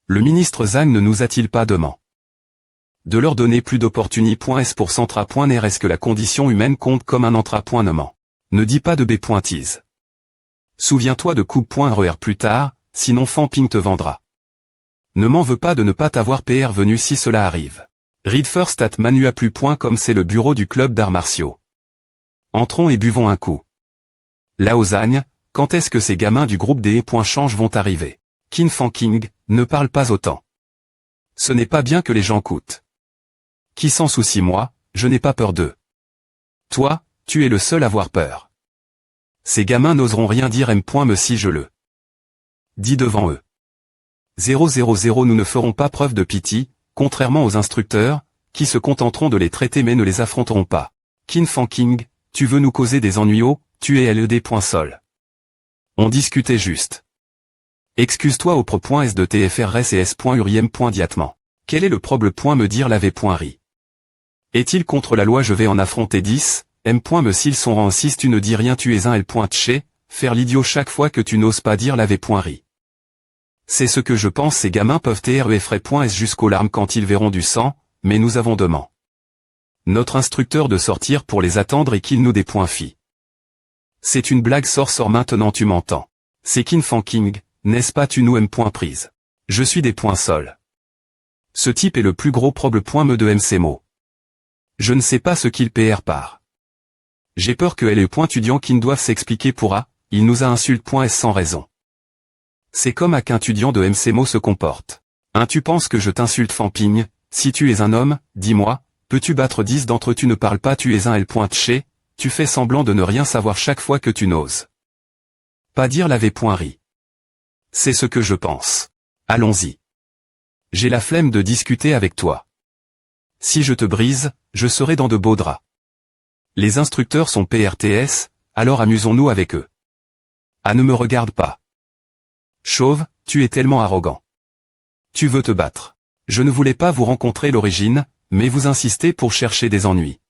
Le ministre Zhang ne nous a-t-il pas demandé de leur donner plus d'opportunités pour centra.ner? Est-ce que la condition humaine compte comme un entra.nement? Ne dis pas de b.tease. Souviens-toi de coupe.rer plus tard, sinon Fanping te vendra. Ne m'en veux pas de ne pas t'avoir venu si cela arrive. Read first at manuaplu.com, c'est le bureau du club d'arts martiaux. Entrons et buvons un coup. Laozagne, quand est-ce que ces gamins du groupe des .change vont arriver? Qin Fanking, ne parle pas autant. Ce n'est pas bien que les gens coûtent. Qui s'en soucie? Moi, je n'ai pas peur d'eux. Toi, tu es le seul à avoir peur. Ces gamins n'oseront rien dire me si je le dis devant eux. 000 nous ne ferons pas preuve de pitié, contrairement aux instructeurs, qui se contenteront de les traiter mais ne les affronteront pas. Qin Fanking, tu veux nous causer des ennuis? Tu es led.sol. On discutait juste. Excuse-toi au pro.s de tfrs et s.uriem.diatement. Quel est le problème? Me dire laver.ri. Est-il contre la loi? Je vais en affronter 10, me s'ils sont en 6 tu ne dis rien, tu es un l.tché, faire l'idiot chaque fois que tu n'oses pas dire laver.ri. C'est ce que je pense, ces gamins peuvent effrayer.s jusqu'aux larmes quand ils verront du sang, mais nous avons demandé notre instructeur de sortir pour les attendre et qu'il nous des .fi. C'est une blague, sors maintenant, tu m'entends. C'est Qin Fanking, n'est-ce pas? Tu nous prise. Je suis des .sol. Ce type est le plus gros problème de MCMO. Je ne sais pas ce qu'il PR par. J'ai peur que les étudiants qui ne doivent s'expliquer pourra, il nous a insulté.s sans raison. C'est comme à qu'un étudiant de MCMO se comporte. Tu penses que je t'insulte Fanping? Si tu es un homme, dis-moi, peux-tu battre 10 d'entre eux? Tu ne parles pas, tu es un l.tché, tu fais semblant de ne rien savoir chaque fois que tu n'oses pas dire laver.ri. C'est ce que je pense. Allons-y. J'ai la flemme de discuter avec toi. Si je te brise, je serai dans de beaux draps. Les instructeurs sont PRTS, alors amusons-nous avec eux. Ah, ne me regarde pas. Chauve, tu es tellement arrogant. Tu veux te battre. Je ne voulais pas vous rencontrer l'origine, mais vous insistez pour chercher des ennuis.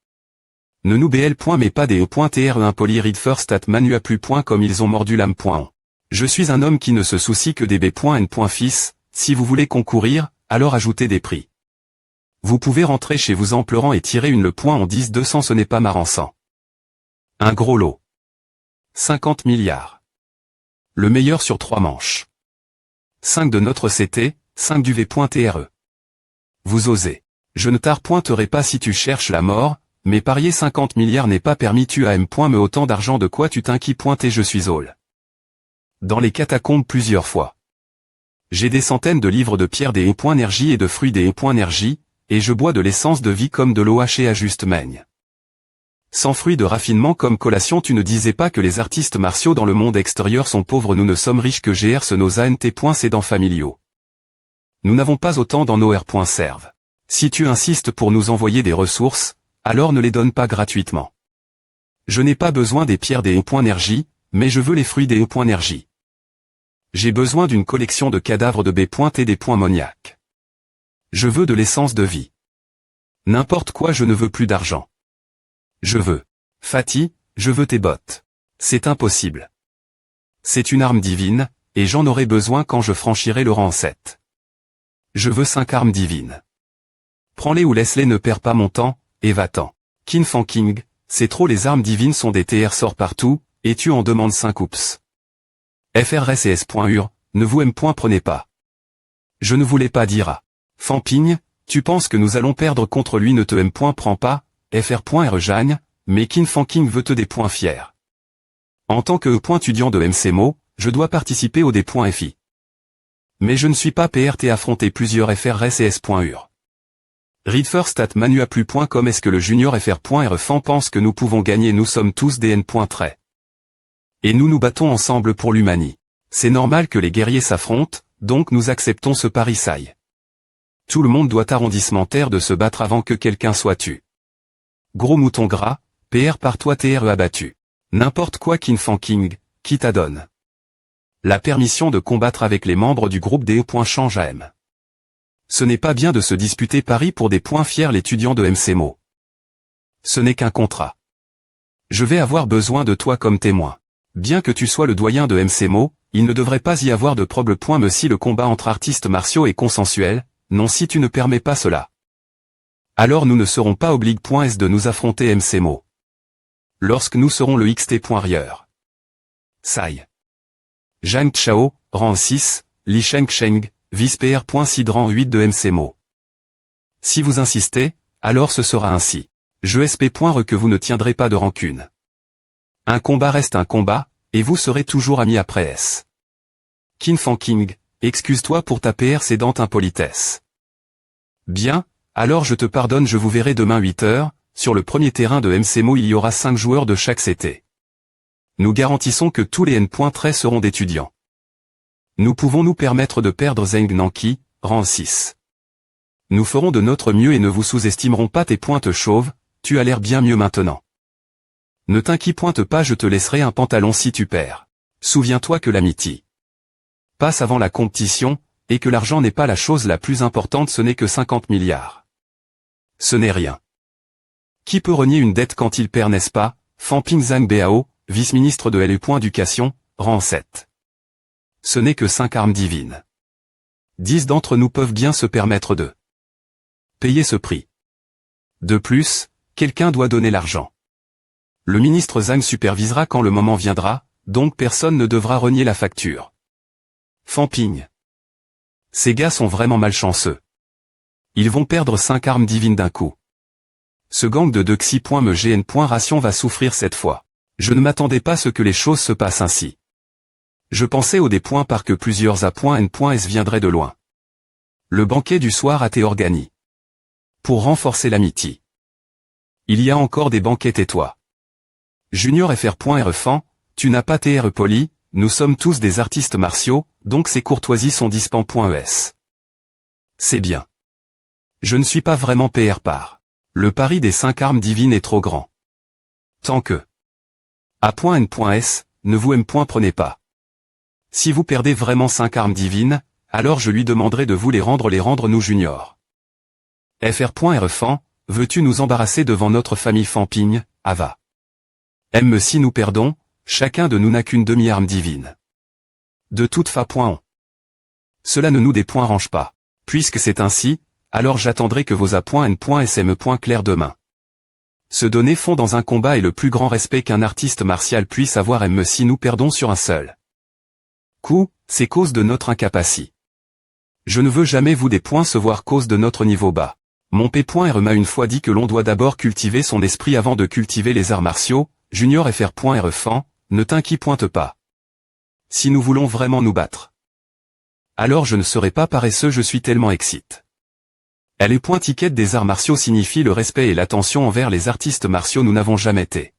Ne nous bl. mais pas des e.tre impoli. Read first at manuaplu.com, ils ont mordu l'âme.on. Je suis un homme qui ne se soucie que des b.n. Fils, si vous voulez concourir, alors ajoutez des prix. Vous pouvez rentrer chez vous en pleurant et tirer une le point en 10-200, ce n'est pas marrant sans. Un gros lot. 50 milliards. Le meilleur sur 3 manches. 5 de notre CT, 5 du v.tre. Vous osez. Je ne t'arpointerai pas si tu cherches la mort, mais parier 50 milliards n'est pas permis. Tu as mais autant d'argent, de quoi tu t'inquiètes? Et je suis all. Dans les catacombes plusieurs fois. J'ai des centaines de livres de pierre des e.énergie et de fruits des e.énergie, et je bois de l'essence de vie comme de l'eau hachée à juste maigne. Sans fruits de raffinement comme collation. Tu ne disais pas que les artistes martiaux dans le monde extérieur sont pauvres? Nous ne sommes riches que GR nos ANT.cédants familiaux. Nous n'avons pas autant dans nos R.serve. Si tu insistes pour nous envoyer des ressources, alors ne les donne pas gratuitement. Je n'ai pas besoin des pierres des e.énergie, mais je veux les fruits des e.énergie. J'ai besoin d'une collection de cadavres de B.et des .moniac. Je veux de l'essence de vie. N'importe quoi, je ne veux plus d'argent. Je veux. Fatih, je veux tes bottes. C'est impossible. C'est une arme divine, et j'en aurai besoin quand je franchirai le rang 7. Je veux 5 armes divines. Prends-les ou laisse-les, ne perds pas mon temps, et va-t'en. Qin Fanking, c'est trop, les armes divines sont des TR, sort partout, et tu en demandes 5 oups. FRSS.ur, ne vous prenez pas. Je ne voulais pas dire à Fanping, tu penses que nous allons perdre contre lui? Ne te prends pas, FR.RJagne, mais Qin Fanking veut te des points fiers. En tant que étudiant de MCMO, je dois participer au des.fi. Mais je ne suis pas PRT, affronter plusieurs FRSS.ur. Read first at manuaplu.com. Est-ce que le junior FR.re fan pense que nous pouvons gagner? Nous sommes tous des N. Et nous nous battons ensemble pour l'Humanie. C'est normal que les guerriers s'affrontent, donc nous acceptons ce pari-saille. Tout le monde doit arrondissementaire de se battre avant que quelqu'un soit tué. Gros mouton gras, PR par toi TRE abattu. N'importe quoi. Qin Fanking, qui t'adonne la permission de combattre avec les membres du groupe des E.change à M. Ce n'est pas bien de se disputer Paris pour des points fiers, l'étudiant de MCMO. Ce n'est qu'un contrat. Je vais avoir besoin de toi comme témoin. Bien que tu sois le doyen de MCMO, Il ne devrait pas y avoir de problème. Si le combat entre artistes martiaux est consensuel, non si tu ne permets pas cela. Alors nous ne serons pas obligés de nous affronter MCMO. Lorsque nous serons le XT.rieur. Sai. Zhang Chao, rang 6, Li Sheng, vice-PR. Sid rang 8 de MCMO. Si vous insistez, alors ce sera ainsi. Je SP. Que vous ne tiendrez pas de rancune. Un combat reste un combat, et vous serez toujours amis après S. Qin Fan King, excuse-toi pour ta précédente impolitesse. Bien, alors je te pardonne. Je vous verrai demain 8h, sur le premier terrain de MCMO il y aura 5 joueurs de chaque CT. Nous garantissons que tous les N.3 seront d'étudiants. Nous pouvons nous permettre de perdre Zheng Nanqi, rang 6. Nous ferons de notre mieux et ne vous sous-estimerons pas tes pointes chauves, tu as l'air bien mieux maintenant. Ne t'inquiète pas, je te laisserai un pantalon si tu perds. Souviens-toi que l'amitié passe avant la compétition, et que l'argent n'est pas la chose la plus importante, ce n'est que 50 milliards. Ce n'est rien. Qui peut renier une dette quand il perd, n'est-ce pas? Fan Ping Zhang Bao, vice-ministre de LU. Éducation, rang 7. Ce n'est que 5 armes divines. 10 d'entre nous peuvent bien se permettre de payer ce prix. De plus, quelqu'un doit donner l'argent. Le ministre Zhang supervisera quand le moment viendra, donc personne ne devra renier la facture. Fan Ping. Ces gars sont vraiment malchanceux. Ils vont perdre 5 armes divines d'un coup. Ce gang de Dexy. MGN. Ration va souffrir cette fois. Je ne m'attendais pas à ce que les choses se passent ainsi. Je pensais au des par que plusieurs A.N.S viendraient de loin. Le banquet du soir a été organisé. Pour renforcer l'amitié. Il y a encore des banquets, tais-toi. Junior FR.Refan, tu n'as pas TR poli, nous sommes tous des artistes martiaux, donc ces courtoisies sont dispan.es. C'est bien. Je ne suis pas vraiment PR par. Le pari des 5 armes divines est trop grand. Tant que A.N.S, ne vous prenez pas. Si vous perdez vraiment 5 armes divines, alors je lui demanderai de vous les rendre nous Junior. FR.Refan, veux-tu nous embarrasser devant notre famille Fan Ping, Ava? Si nous perdons, chacun de nous n'a qu'une demi-arme divine. De toute façon. Cela ne nous dérange pas. Puisque c'est ainsi, alors j'attendrai que vos A.N.S clair demain. Se donner fond dans un combat est le plus grand respect qu'un artiste martial puisse avoir. Si nous perdons sur un seul coup, c'est cause de notre incapacité. Je ne veux jamais vous des points se voir cause de notre niveau bas. Mon P.R m'a une fois dit que l'on doit d'abord cultiver son esprit avant de cultiver les arts martiaux. Junior FR.Refan, ne t'inquiète pas. Si nous voulons vraiment nous battre, alors je ne serai pas paresseux, je suis tellement excité. Les points ticket des arts martiaux signifient le respect et l'attention envers les artistes martiaux, nous n'avons jamais été.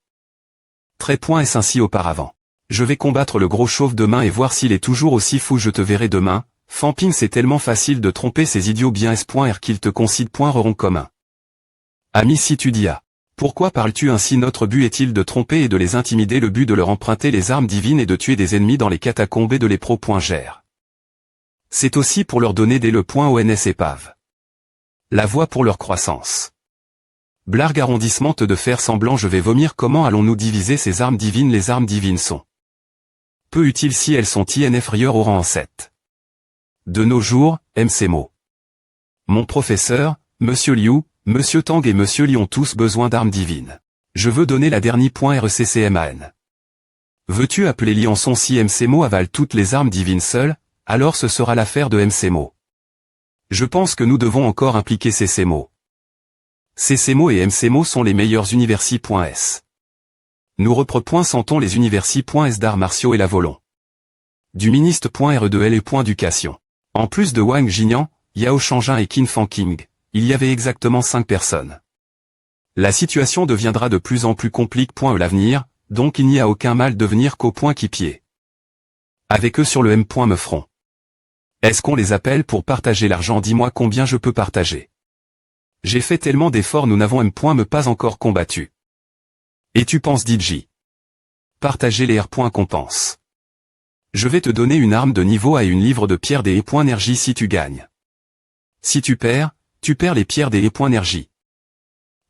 Très point est ainsi auparavant. Je vais combattre le gros chauve demain et voir s'il est toujours aussi fou, je te verrai demain. Fan Ping, c'est tellement facile de tromper ces idiots bien S.R qu'ils te considèrent comme un ami. Si tu dis pourquoi parles-tu ainsi? Notre but est-il de tromper et de les intimider? Le but de leur emprunter les armes divines et de tuer des ennemis dans les catacombes et de les pro.gère. C'est aussi pour leur donner des le.ONS épave. La voie pour leur croissance. Blarg arrondissement de faire semblant, je vais vomir. Comment allons-nous diviser ces armes divines? Les armes divines sont peu utiles si elles sont inférieures au rang 7. De nos jours, MCMO. Mon professeur, Monsieur Liu, Monsieur Tang et Monsieur Li ont tous besoin d'armes divines. Je veux donner la dernière .RCCMAN. Veux-tu appeler Liançon? Si MCMO avale toutes les armes divines seules, alors ce sera l'affaire de MCMO. Je pense que nous devons encore impliquer CCMO. CCMO et MCMO sont les meilleurs universi.s. Nous représentons les universi.s d'arts martiaux et la volon. Du ministre.R2L et .éducation. En plus de Wang Jinian, Yao Shangjin et Qin Fan King, il y avait exactement 5 personnes. La situation deviendra de plus en plus compliquée. L'avenir, donc il n'y a aucun mal de venir qu'au point qui pied. Avec eux sur le M. Me front. Est-ce qu'on les appelle pour partager l'argent? Dis-moi combien je peux partager. J'ai fait tellement d'efforts, nous n'avons M. Me pas encore combattu. Et tu penses DJ? Partager les R. Compense. Je vais te donner une arme de niveau A et une livre de pierre des E.Énergie si tu gagnes. Si tu perds les pierres des E.Énergie.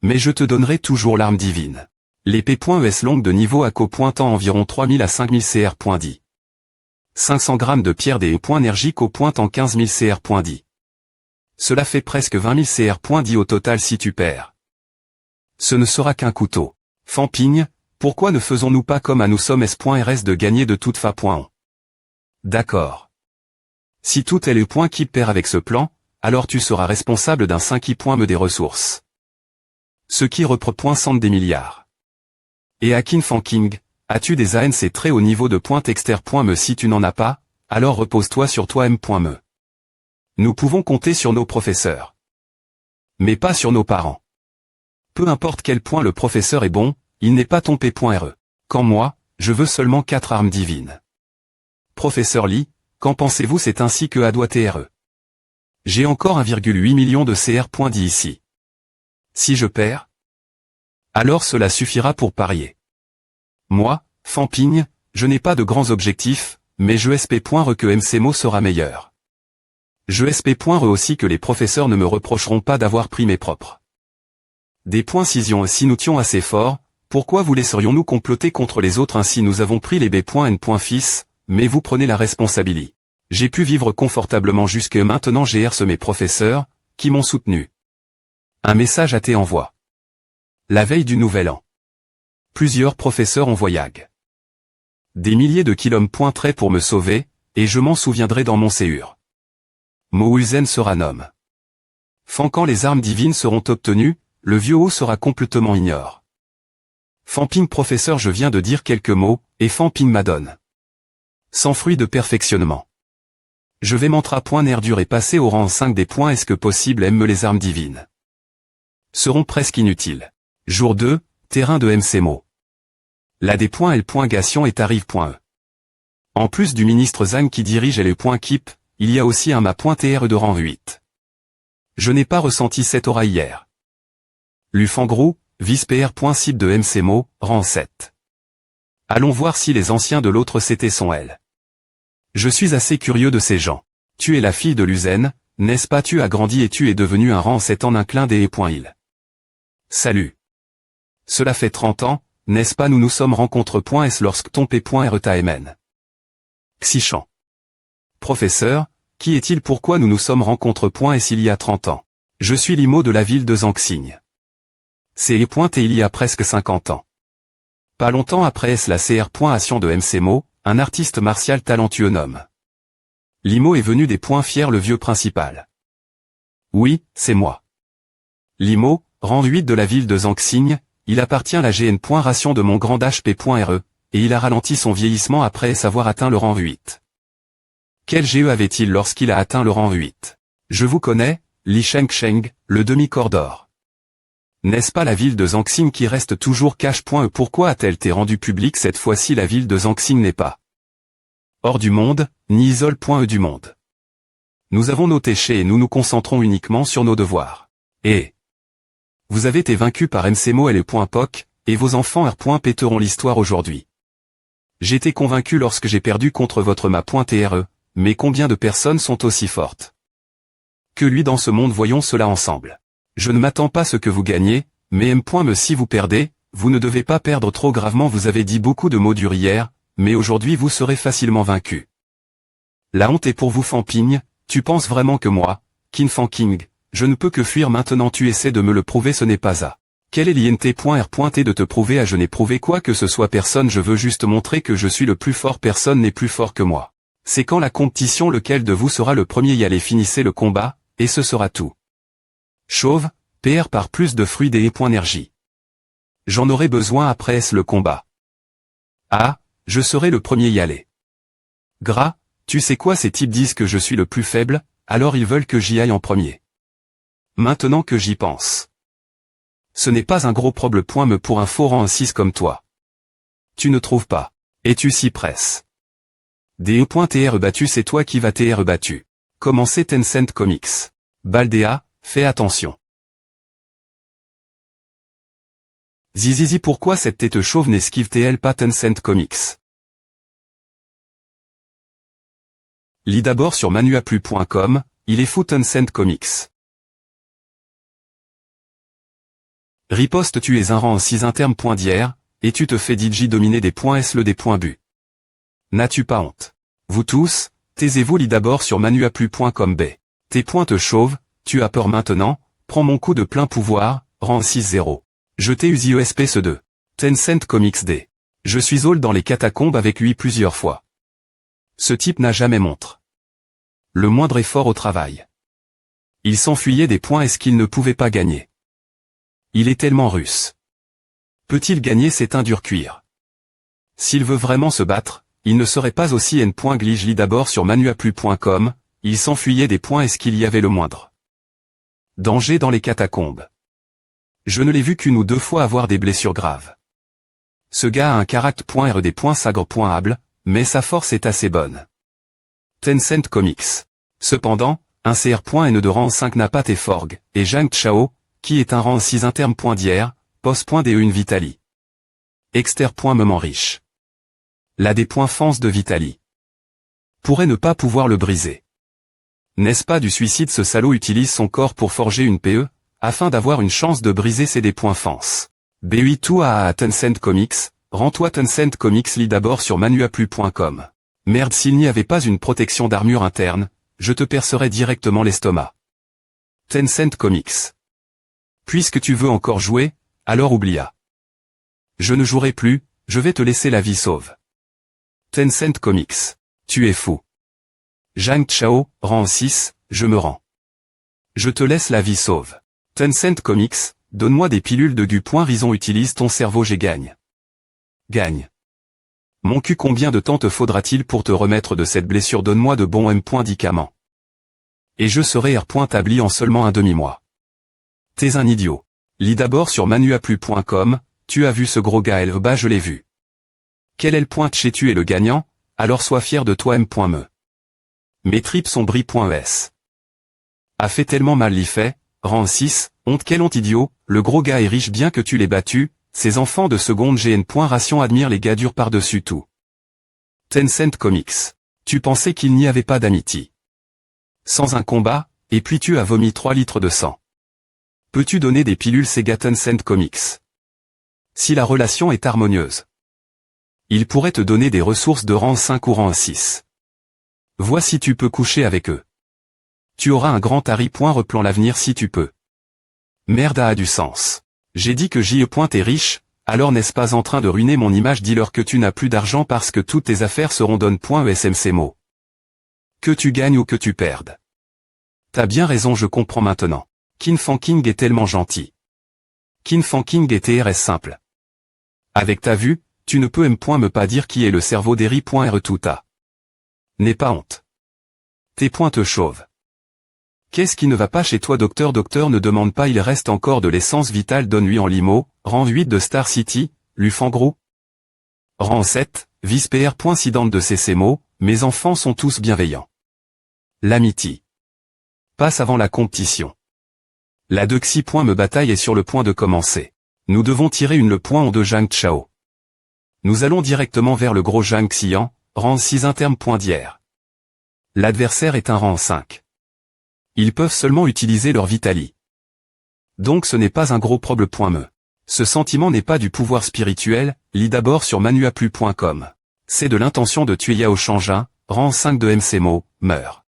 Mais je te donnerai toujours l'arme divine. L'épée .ES longue de niveau A co pointant environ 3000 à 5000 CR.10. 500 g de pierre des points énergiques au point en 15 000 CR.10. Cela fait presque 20 000 CR.10 au total si tu perds. Ce ne sera qu'un couteau. Fampigne, pourquoi ne faisons-nous pas comme à nous sommes S.RS de gagner de toute fa.on? D'accord. Si tout est le point qui perd avec ce plan, alors tu seras responsable d'un 5 des ressources. Ce qui reprend des milliards. Et à Fanking, as-tu des ANC très haut niveau de point exter.me? Si tu n'en as pas, alors repose-toi sur toi m.me. Nous pouvons compter sur nos professeurs. Mais pas sur nos parents. Peu importe quel point le professeur est bon, il n'est pas ton P.re. Quand moi, je veux seulement 4 armes divines. Professeur Lee, qu'en pensez-vous? C'est ainsi que A doit TRE. J'ai encore 1,8 million de CR.10 ici. Si je perds, alors cela suffira pour parier. Moi, Fampigne, je n'ai pas de grands objectifs, mais je SP.re que MCMO sera meilleur. Je SP.re aussi que les professeurs ne me reprocheront pas d'avoir pris mes propres. Des points cision. Si nous tions assez forts, pourquoi vous laisserions-nous comploter contre les autres? Ainsi nous avons pris les B.N.fils, mais vous prenez la responsabilité. J'ai pu vivre confortablement jusque maintenant. J'ai reçu mes professeurs, qui m'ont soutenu. Un message AT envoie. La veille du nouvel an. Plusieurs professeurs ont voyagé. Des milliers de kilomètres pour me sauver, et je m'en souviendrai dans mon séur. Moulzen sera nomme. Quand les armes divines seront obtenues, le vieux haut sera complètement ignore. Famping professeur, je viens de dire quelques mots, et Famping m'adonne. Sans fruit de perfectionnement. Je vais m'entra.air dur et passer au rang 5 des points. Est-ce que possible? Aime les armes divines seront presque inutiles. Jour 2, terrain de MCMO. La des points L.Gation est arrive.e. En plus du ministre Zhang qui dirige et le point Kip, il y a aussi un ma.TRE de rang 8. Je n'ai pas ressenti cette aura hier. Lufangrou, vice-PR.cible de MCMO, rang 7. Allons voir si les anciens de l'autre CT sont elles. Je suis assez curieux de ces gens. Tu es la fille de Luzen, n'est-ce pas? Tu as grandi et tu es devenu un rang 7 en un clin d'œil. Salut. Cela fait 30 ans, n'est-ce pas? Nous nous sommes rencontres.s lorsque ton P.re t'amène. Xichan. Professeur, qui est-il? Pourquoi nous nous sommes rencontres.s il y a 30 ans? Je suis l'IMO de la ville de Zangxing. C'est et il y a presque 50 ans. Pas longtemps après la CR.ation de MCMO, un artiste martial talentueux nomme. L'IMO est venu des points fiers le vieux principal. Oui, c'est moi. L'IMO, rang 8 de la ville de Zangxing, il appartient à la GN.ration de mon grand HP.re, et il a ralenti son vieillissement après avoir atteint le rang 8. Quel GE avait-il lorsqu'il a atteint le rang 8? Je vous connais, Li Shengsheng, le demi-corps d'or. N'est-ce pas la ville de Zangxing qui reste toujours cache.e? Pourquoi a-t-elle été rendue publique cette fois-ci? La ville de Zangxing n'est pas hors du monde, ni isole.e du monde. Nous avons nos péchés et nous nous concentrons uniquement sur nos devoirs. Et vous avez été vaincu par MCMO et le point POC, et vos enfants R.péteront l'histoire aujourd'hui. J'étais convaincu lorsque j'ai perdu contre votre ma.TRE, mais combien de personnes sont aussi fortes que lui dans ce monde? Voyons cela ensemble. Je ne m'attends pas à ce que vous gagnez, mais M.me si vous perdez, vous ne devez pas perdre trop gravement. Vous avez dit beaucoup de mots durs hier, mais aujourd'hui vous serez facilement vaincu. La honte est pour vous Fampigne, tu penses vraiment que moi, Fanking, je ne peux que fuir maintenant? Tu essaies de me le prouver, ce n'est pas à. Quel est l'INT.R.T de te prouver à? Je n'ai prouvé quoi que ce soit personne, je veux juste montrer que je suis le plus fort, personne n'est plus fort que moi. C'est quand la compétition, lequel de vous sera le premier y aller? Finissez le combat, et ce sera tout. Chauve, PR par plus de fruits des énergie. J'en aurai besoin après le combat. Ah, je serai le premier y aller. Gras, tu sais quoi? Ces types disent que je suis le plus faible, alors ils veulent que j'y aille en premier. Maintenant que j'y pense. Ce n'est pas un gros problème pour un faux rang 6 comme toi. Tu ne trouves pas. Et tu s'y presses. DE.TR battu, c'est toi qui vas TR battu. Commencez Tencent Comics. Baldea, fais attention. Zizizi, pourquoi cette tête chauve n'esquive-t-elle pas Tencent Comics? Lis d'abord sur manuaplu.com, il est fou Tencent Comics. Riposte, tu es un rang 6 interne.d'hier, et tu te fais DJ dominer des points S le des points bu. N'as-tu pas honte? Vous tous, taisez-vous lis d'abord sur manuaplu.com b. Tes pointes chauves, tu as peur maintenant, prends mon coup de plein pouvoir, rang 6-0. Je t'ai usé USP 2. Tencent Comics D. Je suis all dans les catacombes avec lui plusieurs fois. Ce type n'a jamais montré le moindre effort au travail. Il s'enfuyait des points est-ce qu'il ne pouvait pas gagner. Il est tellement russe. Peut-il gagner c'est un dur cuir. S'il veut vraiment se battre, il ne serait pas aussi n.glige lis d'abord sur manuaplu.com, il s'enfuyait des points est-ce qu'il y avait le moindre danger dans les catacombes. Je ne l'ai vu qu'une ou deux fois avoir des blessures graves. Ce gars a un caractère.red.sagre.able, mais sa force est assez bonne. Tencent Comics. Cependant, un CR.N de rang 5 n'a pas T-Forg, et Zhang Chao, qui est un rang 6 interme.dier, pos.de une Vitali. Exter.moment riche. La des points fence de Vitali. Pourrait ne pas pouvoir le briser. N'est-ce pas du suicide ce salaud utilise son corps pour forger une PE, afin d'avoir une chance de briser ses des points fence. B8 tout à Tencent Comics, rends-toi Tencent Comics lis d'abord sur manuaplu.com. Merde s'il n'y avait pas une protection d'armure interne, je te percerais directement l'estomac. Tencent Comics. Puisque tu veux encore jouer, alors oublia. Je ne jouerai plus, je vais te laisser la vie sauve. Tencent Comics. Tu es fou. Zhang Chao, rang 6, je me rends. Je te laisse la vie sauve. Tencent Comics, donne-moi des pilules de du.rison utilise ton cerveau j'ai gagne. Gagne. Mon cul combien de temps te faudra-t-il pour te remettre de cette blessure donne-moi de bons médicaments. Et je serai R.tabli en seulement un demi-mois. T'es un idiot. Lis d'abord sur manuaplu.com, tu as vu ce gros gars bah je l'ai vu. Quel est le point chez tu es le gagnant, alors sois fier de toi m.me. Mes tripes sont bris.es. A fait tellement mal l'y fait, rang 6, honte quel honte idiot, le gros gars est riche bien que tu l'aies battu, ces enfants de seconde GN.ration admirent les gars durs par-dessus tout. Tencent Comics. Tu pensais qu'il n'y avait pas d'amitié. Sans un combat, et puis tu as vomi 3 litres de sang. Peux-tu donner des pilules Sega Tencent Comics? Si la relation est harmonieuse. Il pourrait te donner des ressources de rang 5 ou rang 6. Vois si tu peux coucher avec eux. Tu auras un grand replan l'avenir si tu peux. Merde a du sens. J'ai dit que J.E. est riche, alors n'est-ce pas en train de ruiner mon image dis-leur que tu n'as plus d'argent parce que toutes tes affaires seront donne.esmc mot. Que tu gagnes ou que tu perdes. T'as bien raison je comprends maintenant. Qin Fang King est tellement gentil. Qin Fang King est TRS simple. Avec ta vue, tu ne peux me pas dire qui est le cerveau d'Eri.R tout à. N'aie pas honte. Tes pointes chauves. Qu'est-ce qui ne va pas chez toi docteur ne demande pas il reste encore de l'essence vitale donne-lui en limo, rang 8 de Star City, Lufangro. Rang 7, vice-PR.cidente de CCMO, mes enfants sont tous bienveillants. L'amitié. Passe avant la compétition. La Dexi. Me bataille est sur le point de commencer. Nous devons tirer une le point en de Zhang Chao. Nous allons directement vers le gros Zhang Xian, rang 6 interme.dier. L'adversaire est un rang 5. Ils peuvent seulement utiliser leur Vitali. Donc ce n'est pas un gros problème. Ce sentiment n'est pas du pouvoir spirituel, lis d'abord sur manuaplu.com. C'est de l'intention de tuer Yao Shangin, rang 5 de MCMO, meurt.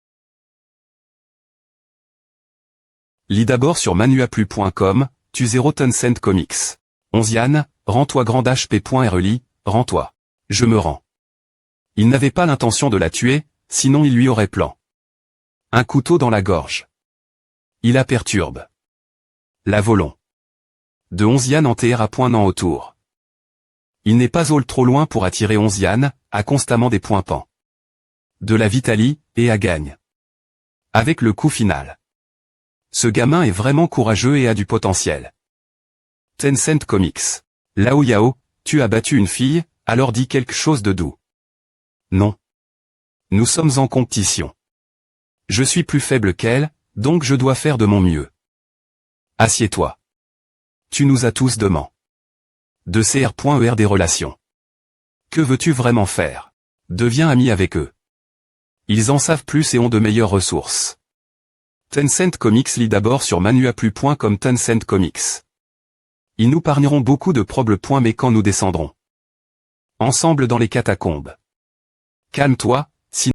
Lis d'abord sur manuaplu.com, tu 0 Tencent Comics. 11 Yann, rends-toi grand HP.reli, rends-toi. Je me rends. Il n'avait pas l'intention de la tuer, sinon il lui aurait plan. Un couteau dans la gorge. Il la perturbe. La volon. De 11 Yann en TR à point non autour. Il n'est pas all trop loin pour attirer 11 Yann, a constamment des points pans. De la Vitali, et à gagne. Avec le coup final. Ce gamin est vraiment courageux et a du potentiel. Tencent Comics. Lao Yao, tu as battu une fille, alors dis quelque chose de doux. Non. Nous sommes en compétition. Je suis plus faible qu'elle, donc je dois faire de mon mieux. Assieds-toi. Tu nous as tous dement. De CR.ER des relations. Que veux-tu vraiment faire? Deviens ami avec eux. Ils en savent plus et ont de meilleures ressources. Tencent Comics lit d'abord sur manuaplu.com Tencent Comics. Ils nous parleront beaucoup de problèmes mais quand nous descendrons. Ensemble dans les catacombes. Calme-toi, Si